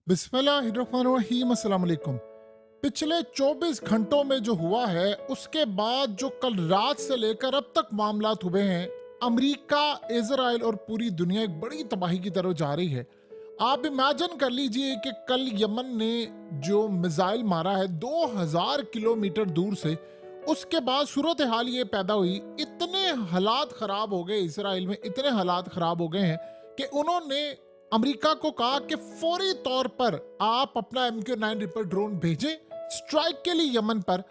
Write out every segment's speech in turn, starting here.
बिस्मिल्लाहिर्रहमानिर्रहीम, अस्सलाम वालेकुम। पिछले 24 घंटों में जो हुआ है उसके बाद जो कल रात से लेकर अब तक मामलात हुए हैं, अमेरिका, इजराइल और पूरी दुनिया एक बड़ी तबाही की तरफ जा रही है। आप इमेजिन कर लीजिए कि कल यमन ने जो मिसाइल मारा है 2000 किलोमीटर दूर से, उसके बाद सूरत हाल ये पैदा हुई, इतने हालात खराब हो गए इसराइल में, इतने हालात खराब हो गए हैं कि उन्होंने अमेरिका को कहा कि फौरी तौर पर आप अपना MQ-9 रिपर ड्रोन भेजें स्ट्राइक के लिए यमन पर,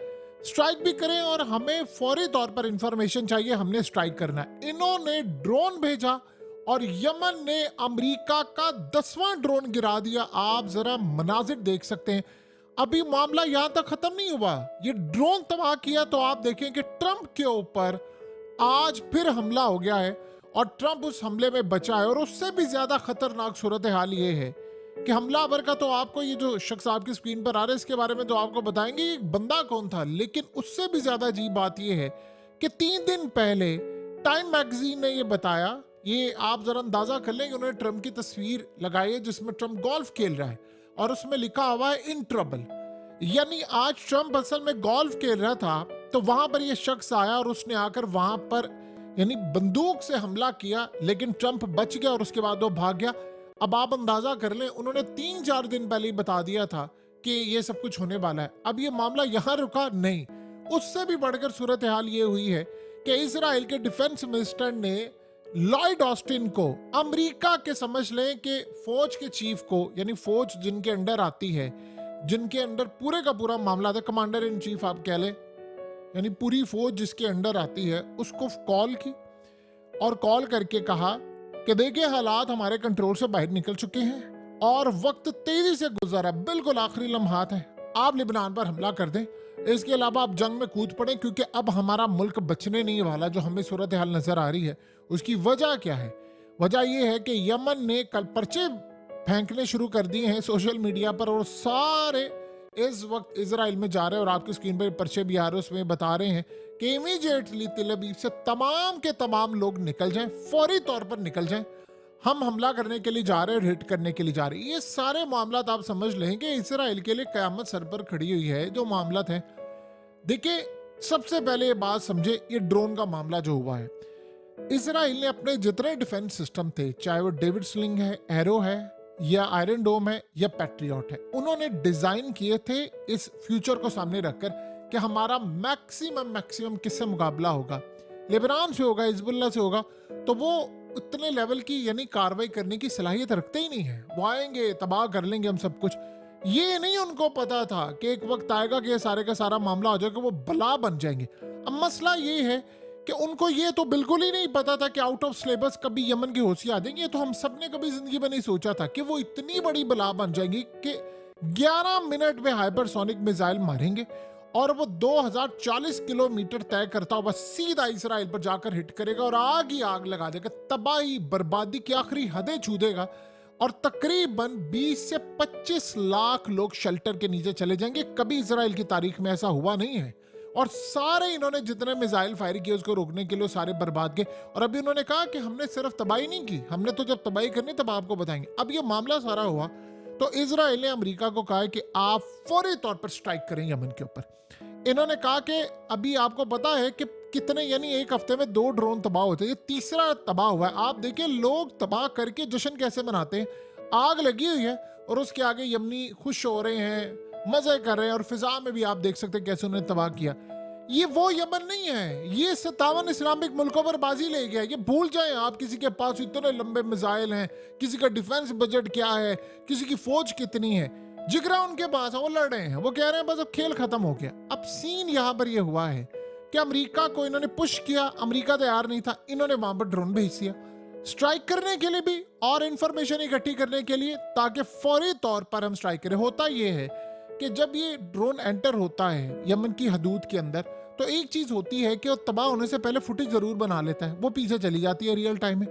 स्ट्राइक भी करें और हमें फौरी तौर पर इंफॉर्मेशन चाहिए, हमने स्ट्राइक करना है। इन्होंने ड्रोन भेजा और यमन ने अमेरिका का 10वां ड्रोन गिरा दिया। आप जरा मनाजिर देख सकते हैं। अभी मामला यहां तक खत्म नहीं हुआ, ये ड्रोन तबाह किया तो आप देखें कि ट्रंप के ऊपर आज फिर हमला हो गया है और ट्रंप उस हमले में बचा है। और उससे भी ज्यादा खतरनाक सूरत हाल ये है कि हमलावर का तो आपको, ये जो शख्स आपकी स्क्रीन पर आ रहा है इसके बारे में तो आपको बताएंगे ये बंदा कौन था, लेकिन उससे भी ज्यादा अजीब बात ये है कि 3 दिन पहले टाइम मैगजीन ने ये बताया, ये आप जरा अंदाजा कर लें, उन्होंने ट्रंप की तस्वीर लगाई है जिसमें ट्रंप गोल्फ खेल रहा है और उसमें लिखा हुआ है इन ट्रबल। यानी आज ट्रंप असल में गोल्फ खेल रहा था तो वहां पर यह शख्स आया और उसने आकर वहां पर यानी बंदूक से हमला किया, लेकिन ट्रंप बच गया और उसके बाद वो भाग गया। अब आप अंदाजा कर लें, उन्होंने 3-4 दिन पहले ही बता दिया था कि ये सब कुछ होने वाला है। अब ये मामला यहां रुका नहीं, उससे भी बढ़कर सूरत हाल ये हुई है कि इसराइल के डिफेंस मिनिस्टर ने लॉयड ऑस्टिन को, अमेरिका के समझ लें कि फौज के चीफ को, यानी फौज जिनके अंडर आती है, जिनके अंडर पूरे का पूरा मामला था, कमांडर इन चीफ आप कह लें, यानी पूरी फौज जिसके अंडर आती है, उसको कॉल की और कॉल करके कहा कि देखिए हालात हमारे कंट्रोल से बाहर निकल चुके हैं और वक्त तेजी से गुजरा, बिल्कुल आखिरी लम्हात है, आप लिबनान पर हमला कर दें, इसके अलावा आप जंग में कूद पड़े क्योंकि अब हमारा मुल्क बचने नहीं वाला। जो हमें सूरत हाल नजर आ रही है उसकी वजह क्या है? वजह यह है कि यमन ने कल पर्चे फेंकने शुरू कर दिए हैं सोशल मीडिया पर और सारे इस वक्त इसराइल में जा रहे हैं और आपकी स्क्रीन पर पर्चे भी आ रहे हैं, उसमें बता रहे हैं कि इमीडिएटली तिल अबीब से तमाम के तमाम लोग निकल जाएं, फौरी तौर पर निकल जाएं, हम हमला करने के लिए जा रहे हैं, हिट करने के लिए जा रहे हैं। ये सारे मामला आप समझ लें कि इसराइल के लिए कयामत सर पर खड़ी हुई है जो मामला है। देखिए सबसे पहले ये बात समझे, ये ड्रोन का मामला जो हुआ है, इसराइल ने अपने जितने डिफेंस सिस्टम थे, चाहे वो डेविड स्लिंग है, एरो है या आयरन डोम है या पैट्रियट है, उन्होंने डिजाइन किए थे इस फ्यूचर को सामने रखकर कि हमारा मैक्सिमम किससे मुकाबला होगा, लेबनान से होगा, हिजबुल्लाह से होगा, तो वो उतने लेवल की यानी कार्रवाई करने की सलाहियत रखते ही नहीं है। वो आएंगे, तबाह कर लेंगे हम सब कुछ। ये नहीं उनको पता था कि एक वक्त आएगा कि ये सारे का सारा मामला हो जाएगा, वो बला बन जाएंगे। अब मसला ये है कि उनको ये तो बिल्कुल ही नहीं पता था कि आउट ऑफ सिलेबस कभी यमन की होशियां आ जाएंगी। ये तो हम सब ने कभी जिंदगी में नहीं सोचा था कि वो इतनी बड़ी बला बन जाएंगी कि 11 मिनट में हाइपरसोनिक मिसाइल मारेंगे और वो 2040 किलोमीटर तय करता हुआ सीधा इसराइल पर जाकर हिट करेगा और आग ही आग लगा देगा, तबाही बर्बादी की आखिरी हदें छू देगा और तकरीबन 20 से 25 लाख लोग शेल्टर के नीचे चले जाएंगे। कभी इसराइल की तारीख में ऐसा हुआ नहीं है। और सारे इन्होंने जितने मिसाइल फायर किए उसको रोकने के लिए सारे बर्बाद किए। और अभी उन्होंने कहा कि हमने सिर्फ तबाही नहीं की, हमने तो जब तबाही करनी तब आपको बताएंगे। अब ये मामला सारा हुआ तो इसराइल ने अमेरिका को कहा कि आप फौरी तौर पर स्ट्राइक करें यमन के ऊपर। इन्होंने कहा कि अभी आपको पता है कि कितने, यानी एक हफ्ते में 2 ड्रोन तबाह होते हैं, ये तीसरा तबाह हुआ है। आप देखिए लोग तबाह करके जश्न कैसे मनाते हैं, आग लगी हुई है और उसके आगे यमनी खुश हो रहे हैं, मजे कर रहे हैं और फिजा में भी आप देख सकते हैं कैसे उन्होंने तबाह किया। ये वो यमन नहीं है, ये 57 इस्लामिक मुल्कों पर बाजी ले गया। ये भूल जाएं आप किसी के पास इतने लंबे मिसाइल हैं, किसी का डिफेंस बजट क्या है, किसी की फौज कितनी है, जिगरा उनके पास है, वो लड़ रहे हैं, वो कह रहे हैं बस अब खेल खत्म हो गया। अब सीन यहां पर ये हुआ है कि अमेरिका को इन्होंने पुश किया, अमेरिका तैयार नहीं था, इन्होंने वहां पर ड्रोन भेज दिया स्ट्राइक करने के लिए भी और इंफॉर्मेशन इकट्ठी करने के लिए, ताकि फौरी तौर पर हम स्ट्राइक करें। होता यह है कि जब ये ड्रोन एंटर होता है यमन की हदूद के अंदर तो एक चीज होती है कि वो तबाह होने से पहले फुटेज जरूर बना लेता है, वो पीछे चली जाती है रियल टाइम में।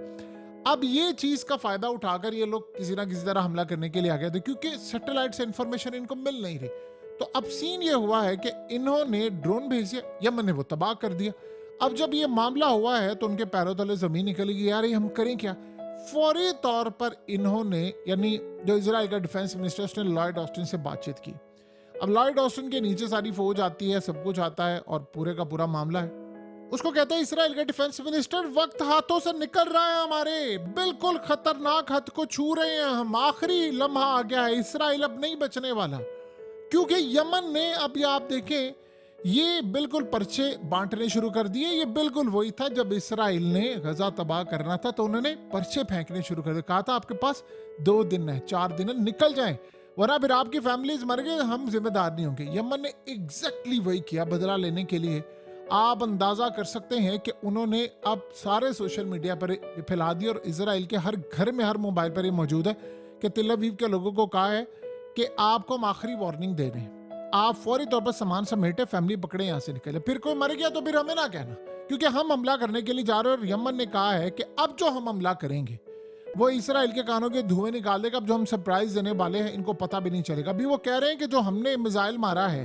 अब ये चीज का फायदा उठाकर ये लोग किसी ना किसी तरह हमला करने के लिए आ गए थे क्योंकि सैटेलाइट से इंफॉर्मेशन इनको मिल नहीं रही। तो अब सीन ये हुआ है कि इन्होंने ड्रोन भेज दिया, यमन ने वो तबाह कर दिया। अब जब ये मामला हुआ है तो उनके पैरों तले जमीन निकल गई, यार ये हम करें क्या। फौरी तौर पर इन्होंने, यानी जो इजराइल का डिफेंस मिनिस्टर, उसने लॉयड ऑस्टिन से बातचीत की। अब लॉयड ऑस्टिन के नीचे सारी फौज आती है, सब कुछ आता है और पूरे का पूरा मामला है। उसको कहते हैं इजराइल के डिफेंस मिनिस्टर, वक्त हाथों से निकल रहा है हमारे, बिल्कुल खतरनाक हद को छू रहे हैं हम, आखिरी लम्हा आ गया है, इजराइल अब नहीं बचने वाला। क्योंकि यमन ने, अब ये आप देखें, ये बिल्कुल पर्चे बांटने शुरू कर दिए। ये बिल्कुल वही था जब इस्राइल ने गजा तबाह करना था तो उन्होंने पर्चे फेंकने शुरू कर दिए। कहा था आपके पास 2 दिन है, 4 दिन है, निकल जाएं, वरना फिर आपकी फैमिलीज मर गए, हम जिम्मेदार नहीं होंगे। यमन ने एग्जैक्टली वही किया बदला लेने के लिए। आप अंदाजा कर सकते हैं कि उन्होंने अब सारे सोशल मीडिया पर फैला दिया और इजराइल के हर घर में, हर मोबाइल पर ये मौजूद है कि तेल अवीव के लोगों को कहा है कि आपको हम आखिरी वार्निंग दे रहे हैं, आप फौरी तौर पर सामान समेटे, फैमिली पकड़े, यहां से निकले। फिर कोई मर गया तो फिर हमें ना कहना, क्योंकि हम हमला करने के लिए जा रहे हैं। और यमन ने कहा है कि अब जो हम हमला करेंगे वो इजराइल के कानों के धुएं निकाल देगा। अब जो हम सरप्राइज देने वाले हैं इनको पता भी नहीं चलेगा। अभी वो कह रहे हैं कि जो हमने मिसाइल मारा है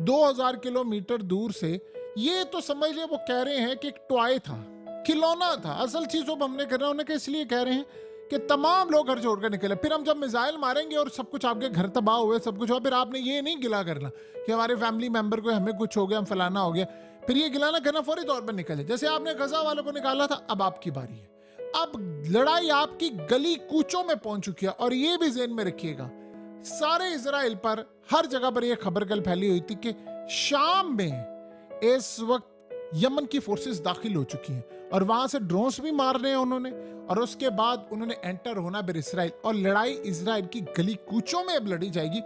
2000 किलोमीटर दूर से, ये तो समझ लिया, वो कह रहे हैं कि एक टॉय था, खिलौना था, असल चीजों पर हमने करना। उन्हें इसलिए कह रहे हैं कि तमाम लोग घर छोड़कर निकले। फिर हम जब मिसाइल मारेंगे और सब कुछ, आपके घर तबाह हुए, सब कुछ हुआ, फिर आपने ये नहीं गिला करना कि हमारे फैमिली मेंबर को, हमें कुछ हो गया, हम फलाना हो गया। फिर ये गिला ना करना, फौरी तौर पर निकले। जैसे आपने गजा वालों को निकाला था, अब आपकी बारी है। अब लड़ाई आपकी गली कूचों में पहुंच चुकी है। और ये भी ज़हन में रखिएगा, सारे इजराइल पर हर जगह पर यह खबर कल फैली हुई थी कि शाम में इस वक्त यमन की फोर्सेस दाखिल हो चुकी हैं और वहां से ड्रोन्स भी मार रहे हैं उन्होंने। और उसके बाद उन्होंने एंटर होना फिर इसराइल, और लड़ाई इसराइल की गली कूचों में अब लड़ी जाएगी।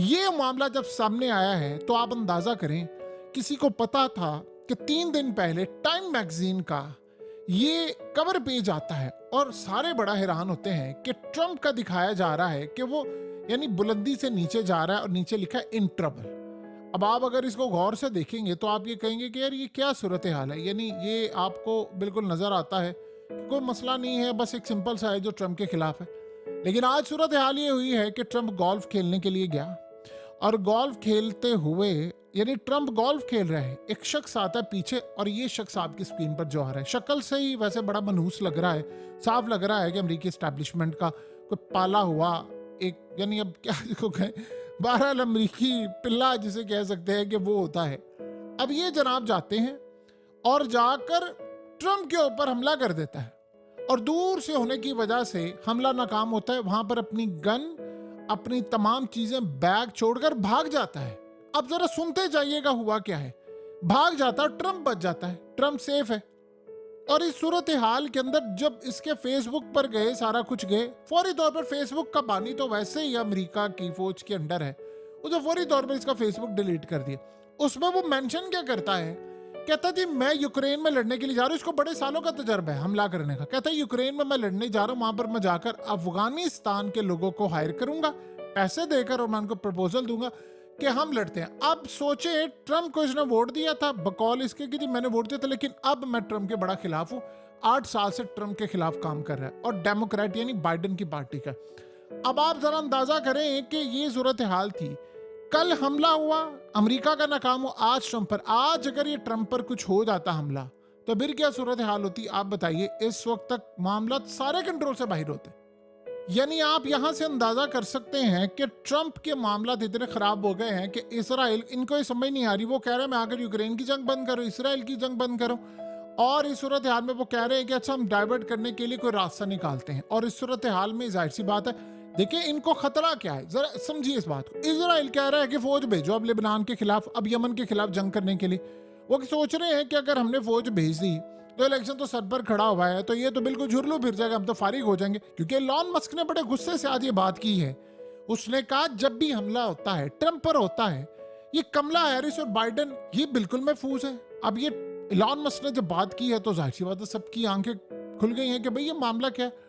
ये मामला जब सामने आया है तो आप अंदाजा करें, किसी को पता था कि 3 दिन पहले टाइम मैगजीन का ये कवर पेज आता है और सारे बड़ा हैरान होते हैं कि ट्रंप का दिखाया जा रहा है कि वो, यानी बुलंदी से नीचे जा रहा है और नीचे लिखा है इन ट्रबल। अब आप अगर इसको गौर से देखेंगे तो आप ये कहेंगे कि यार ये क्या सूरत हाल है। यानी ये आपको बिल्कुल नजर आता है कि कोई मसला नहीं है, बस एक सिंपल सा है जो ट्रंप के खिलाफ है। लेकिन आज सूरत हाल ये हुई है कि ट्रंप गोल्फ खेलने के लिए गया और गोल्फ खेलते हुए, यानी ट्रंप गोल्फ खेल रहा है, एक शख्स आता है पीछे और ये शख्स आपकी स्क्रीन पर जो आ रहा है, शक्ल से ही वैसे बड़ा मनहूस लग रहा है, साफ लग रहा है कि अमेरिकी एस्टैब्लिशमेंट का कोई पाला हुआ एक, यानी अब क्या इसको कहें, 12 अमरीकी पिल्ला जिसे कह सकते हैं कि वो होता है। अब ये जनाब जाते हैं और जाकर ट्रंप के ऊपर हमला कर देता है और दूर से होने की वजह से हमला नाकाम होता है। वहां पर अपनी गन, अपनी तमाम चीजें बैग छोड़कर भाग जाता है। अब जरा सुनते जाइएगा हुआ क्या है। भाग जाता है, ट्रंप बच जाता है, ट्रंप सेफ है। और इस सूरत हाल के अंदर जब इसके फेसबुक पर गए, सारा कुछ गए, फौरी तौर पर फेसबुक का बानी तो वैसे ही अमेरिका की फौज के अंडर है, उसे फौरी तौर पर इसका फेसबुक डिलीट कर दिया। उसमें वो मेंशन क्या करता है, कहता जी मैं यूक्रेन में लड़ने के लिए जा रहा हूँ। इसको बड़े सालों का तजर्बा है हमला करने का। कहता है यूक्रेन में मैं लड़ने जा रहा हूँ, वहां पर मैं जाकर अफगानिस्तान के लोगों को हायर करूंगा पैसे देकर और मैं उनको प्रपोजल दूंगा कि हम लड़ते हैं। अब सोचे ट्रंप को इसने वोट दिया था बकौल इसके कि जी मैंने वोट दिया था, लेकिन अब मैं ट्रंप के बड़ा खिलाफ हूं। 8 साल से ट्रंप के खिलाफ काम कर रहा है और डेमोक्रेट यानी बाइडेन की पार्टी का। अब आप जरा अंदाजा करें कि ये सूरत हाल थी। कल हमला हुआ, अमेरिका का नाकाम हुआ, आज ट्रंप पर। आज अगर ये ट्रंप पर कुछ हो जाता हमला तो फिर क्या सूरत हाल होती आप बताइए। इस वक्त तक मामला सारे कंट्रोल से बाहर होते। यानी आप यहां से अंदाजा कर सकते हैं कि ट्रंप के मामला इतने खराब हो गए हैं कि इसराइल, इनको ये समझ नहीं आ रही। वो कह रहे हैं मैं आकर यूक्रेन की जंग बंद करो, इसराइल की जंग बंद करो। और इस सूरत हाल में वो कह रहे हैं कि अच्छा हम डाइवर्ट करने के लिए कोई रास्ता निकालते हैं। और इस सूरत हाल में जाहिर सी बात है, देखिए इनको खतरा क्या है, जरा समझिए इस बात को। इसराइल कह रहा है कि फौज भेजो अब लेबनान के खिलाफ, अब यमन के खिलाफ जंग करने के लिए। वो सोच रहे हैं कि अगर हमने फौज भेज दी तो इलेक्शन तो सर पर खड़ा हुआ है, तो ये तो बिल्कुल झुरलू फिर जाएगा, हम तो फारिग हो जाएंगे। क्योंकि एलॉन मस्क ने बड़े गुस्से से आज ये बात की है। उसने कहा जब भी हमला होता है ट्रंप पर होता है, ये कमला हैरिस और बाइडेन ये बिल्कुल महफूज है। अब ये एलॉन मस्क ने जब बात की है तो जाहिर सी बात है सबकी आंखें खुल गई हैं कि भाई ये मामला क्या है।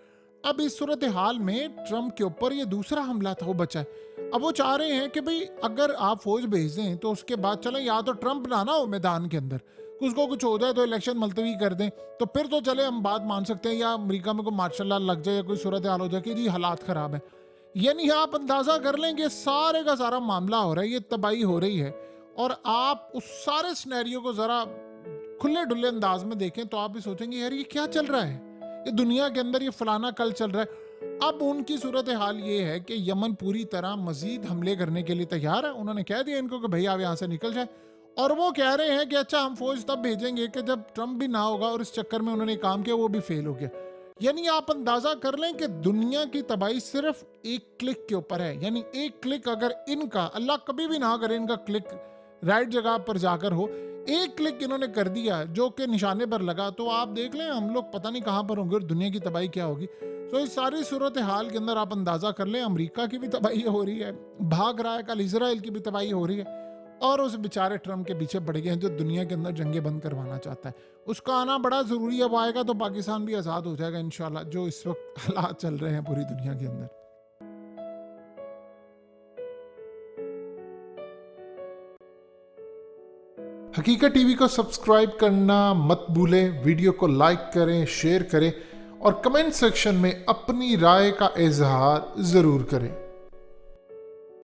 अब इस सूरत हाल में ट्रंप के ऊपर ये दूसरा हमला था वो बचा है। अब वो चाह रहे हैं कि भाई अगर आप फौज भेज दें तो उसके बाद चले या तो ट्रंप ना हो मैदान के अंदर, उसको कुछ हो जाए तो इलेक्शन मुलतवी कर दें, तो फिर तो चले हम बात मान सकते हैं, या अमेरिका में कोई मार्शल लॉ लग जाए या कोई सूरत हाल हो जाए कि जी हालात खराब है। यानी आप अंदाजा कर लेंगे सारे का सारा मामला हो रहा है, ये तबाही हो रही है। और आप उस सारे सिनेरियो को जरा खुले डुल्ले अंदाज में देखें तो आप भी सोचेंगे यार ये क्या चल रहा है, ये दुनिया के अंदर ये फलाना कल चल रहा है। अब उनकी सूरत हाल ये है कि यमन पूरी तरह मजीद हमले करने के लिए तैयार है। उन्होंने कह दिया इनको कि भाई आप यहाँ से निकल जाए, और वो कह रहे हैं कि अच्छा हम फौज तब भेजेंगे कि जब ट्रंप भी ना होगा, और इस चक्कर में उन्होंने काम किया वो भी फेल हो गया। यानी आप अंदाजा कर लें कि दुनिया की तबाही सिर्फ एक क्लिक के ऊपर है। यानी एक क्लिक अगर इनका, अल्लाह कभी भी ना करे इनका क्लिक राइट जगह पर जाकर हो, एक क्लिक इन्होंने कर दिया जो कि निशाने पर लगा, तो आप देख लें हम लोग पता नहीं कहां पर होंगे और दुनिया की तबाही क्या होगी। तो इस सारी सूरत हाल के अंदर आप अंदाजा कर लें अमेरिका की भी तबाही हो रही है, भाग रहा है, कल इजराइल की भी तबाही हो रही है, और उस बेचारे ट्रम्प के पीछे पड़ गए हैं जो दुनिया के अंदर जंगें बंद करवाना चाहता है। उसका आना बड़ा ज़रूरी है, वो आएगा तो पाकिस्तान भी आज़ाद हो जाएगा इंशाल्लाह, जो इस वक्त हालात चल रहे हैं पूरी दुनिया के अंदर। हकीकत टीवी को सब्सक्राइब करना मत भूलें, वीडियो को लाइक करें, शेयर करें और कमेंट सेक्शन में अपनी राय का इजहार ज़रूर करें।